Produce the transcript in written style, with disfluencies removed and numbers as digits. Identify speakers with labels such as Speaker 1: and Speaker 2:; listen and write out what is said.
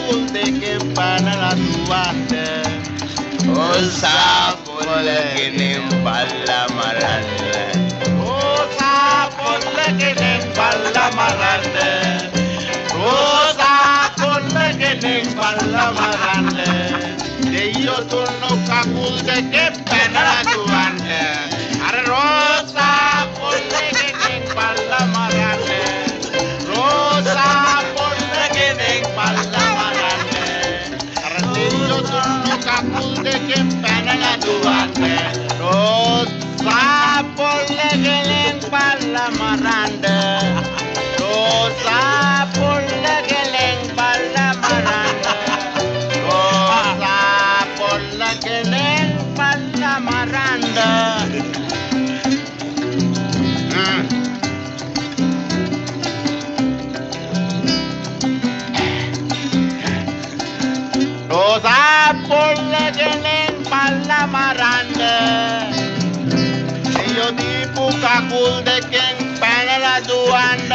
Speaker 1: කකුල් දෙකෙන් පැනලා දුවන්න
Speaker 2: රෝසා පොල්ලගෙන බල්ලා මරන්න
Speaker 1: රෝසා පොල්ලගෙන බල්ලා මරන්න රෝසා පොල්ලගෙන බල්ලා මරන්න දෙයියෝ තුන්නු කකුල් දෙකෙන් පැනලා දුවන්න අර රෝසා පොල්ලගෙන බල්ලා මරන්න රෝසා පොල්ලගෙන බල්ලා මරන්න අර දෙයියෝ තුන්නු කකුල් දෙකෙන් පැනලා දුවන්න රෝසා පොල්ලගෙන බල්ලා මරන්න රෝසා පොල්ලගෙන බල්ලා මරන්න රෝසා පොල්ලගෙන බල්ලා මරන්න රෝසා පොල්ලගෙන බල්ලා මරන්න දෙයියෝ දීපු කකුල් දෙකෙන් පැනලා දුවන්න